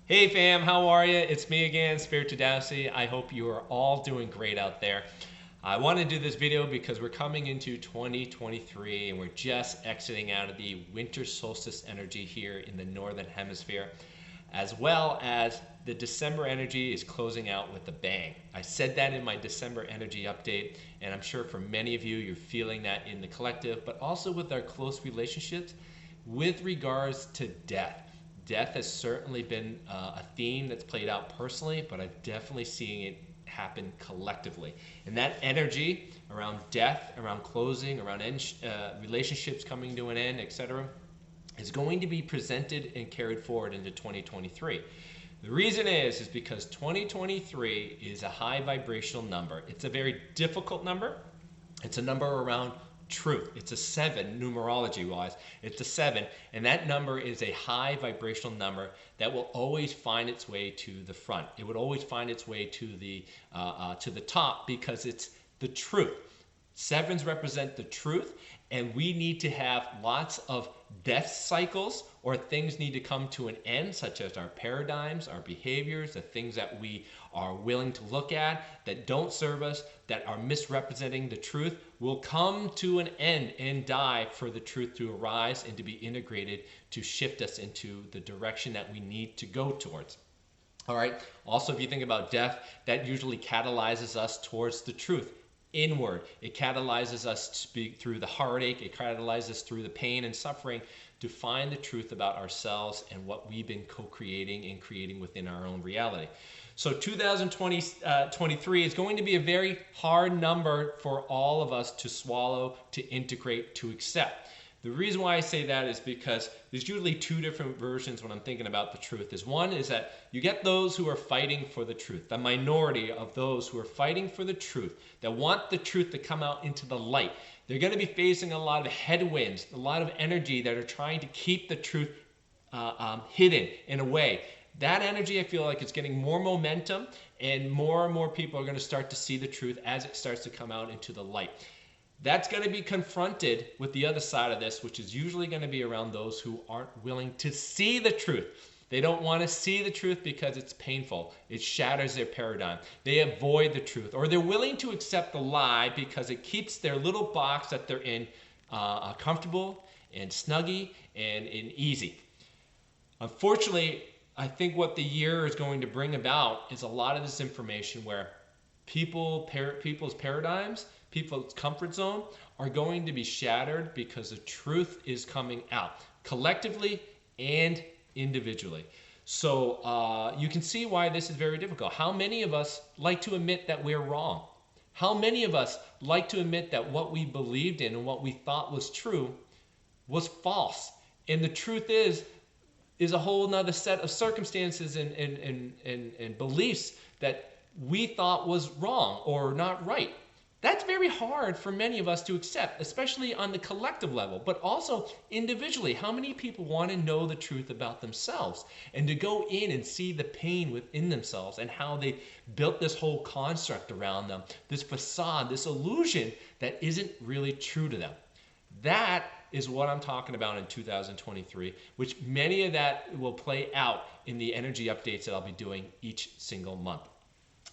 Hey fam, how are you? It's me again, Spirit to Dowsey. I hope you are all doing great out there. I want to do this video because we're coming into 2023 and we're just exiting out of the winter solstice energy here in the northern hemisphere, as well as the December energy is closing out with a bang. I said that in my December energy update, and I'm sure for many of you, you're feeling that in the collective, but also with our close relationships with regards to death. Death has certainly been a theme that's played out personally, but I'm definitely seeing it happen collectively. And that energy around death, around closing, around relationships coming to an end, etc., is going to be presented and carried forward into 2023. The reason is because 2023 is a high vibrational number. It's a very difficult number. It's a number around truth. It's a 7 numerology wise. It's a 7, and that number is a high vibrational number that will always find its way to the front. It would always find its way to the top because it's the truth. Sevens represent the truth, and we need to have lots of death cycles, or things need to come to an end, such as our paradigms, our behaviors, the things that we are willing to look at that don't serve us, that are misrepresenting the truth, will come to an end and die for the truth to arise and to be integrated to shift us into the direction that we need to go towards. All right. Also, if you think about death, that usually catalyzes us towards the truth inward. It catalyzes us to speak through the heartache. It catalyzes through the pain and suffering to find the truth about ourselves and what we've been co-creating and creating within our own reality. So 2023 is going to be a very hard number for all of us to swallow, to integrate, to accept. The reason why I say that is because there's usually two different versions when I'm thinking about the truth. One is that you get those who are fighting for the truth, the minority of those who are fighting for the truth, that want the truth to come out into the light. They're going to be facing a lot of headwinds, a lot of energy that are trying to keep the truth hidden in a way. That energy, I feel like, is getting more momentum, and more people are going to start to see the truth as it starts to come out into the light. That's going to be confronted with the other side of this, which is usually going to be around those who aren't willing to see the truth. They don't want to see the truth because it's painful. It shatters their paradigm. They avoid the truth, or they're willing to accept the lie because it keeps their little box that they're in comfortable and snuggy and easy. Unfortunately, I think what the year is going to bring about is a lot of this information where people's paradigms, people's comfort zone are going to be shattered because the truth is coming out collectively and individually. So you can see why this is very difficult. How many of us like to admit that we're wrong? How many of us like to admit that what we believed in and what we thought was true was false? And the truth is a whole nother set of circumstances and beliefs that we thought was wrong or not right. That's very hard for many of us to accept, especially on the collective level, but also individually. How many people want to know the truth about themselves and to go in and see the pain within themselves and how they built this whole construct around them, this facade, this illusion that isn't really true to them? That is what I'm talking about in 2023, which many of that will play out in the energy updates that I'll be doing each single month.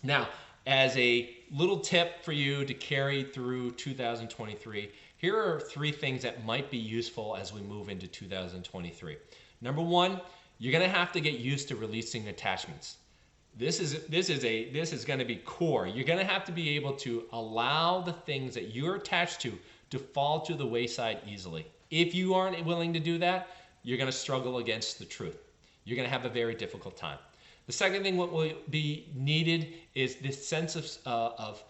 Now, as a little tip for you to carry through 2023, here are 3 things that might be useful as we move into 2023. Number 1, you're going to have to get used to releasing attachments. This is going to be core. You're going to have to be able to allow the things that you're attached to fall to the wayside easily. If you aren't willing to do that, you're going to struggle against the truth. You're going to have a very difficult time. The second thing what will be needed is this sense of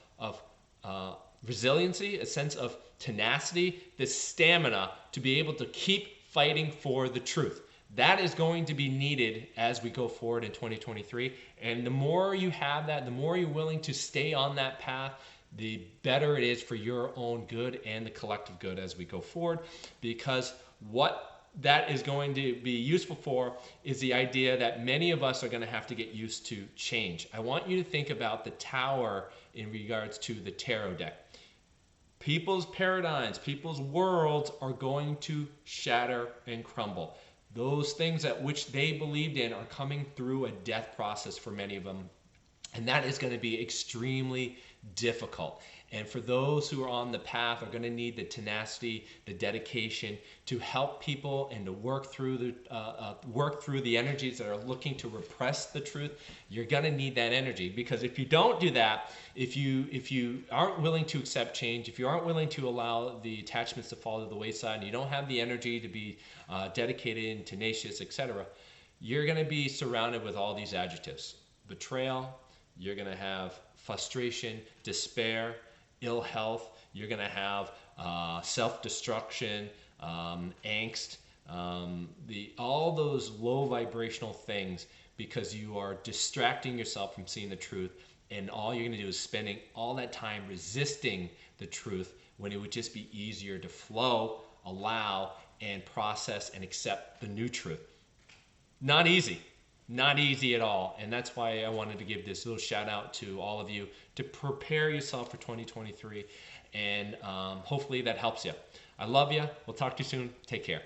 resiliency, a sense of tenacity, this stamina to be able to keep fighting for the truth. That is going to be needed as we go forward in 2023. And the more you have that, the more you're willing to stay on that path, the better it is for your own good and the collective good as we go forward. Because what that is going to be useful for is the idea that many of us are going to have to get used to change. I want you to think about the tower in regards to the tarot deck. People's paradigms, people's worlds are going to shatter and crumble. those things at which they believed in are coming through a death process for many of them. And that is going to be extremely difficult. And for those who are on the path are going to need the tenacity, the dedication to help people and to work through the energies that are looking to repress the truth. You're going to need that energy, because if you don't do that, if you aren't willing to accept change, if you aren't willing to allow the attachments to fall to the wayside, and you don't have the energy to be dedicated and tenacious, etc., you're going to be surrounded with all these adjectives: betrayal. You're going to have frustration, despair, ill health. You're going to have self-destruction, angst, all those low vibrational things, because you are distracting yourself from seeing the truth, and all you're going to do is spending all that time resisting the truth, when it would just be easier to flow, allow, and process and accept the new truth. Not easy. Not easy at all. And that's why I wanted to give this little shout out to all of you to prepare yourself for 2023. And hopefully that helps you. I love you. We'll talk to you soon. Take care.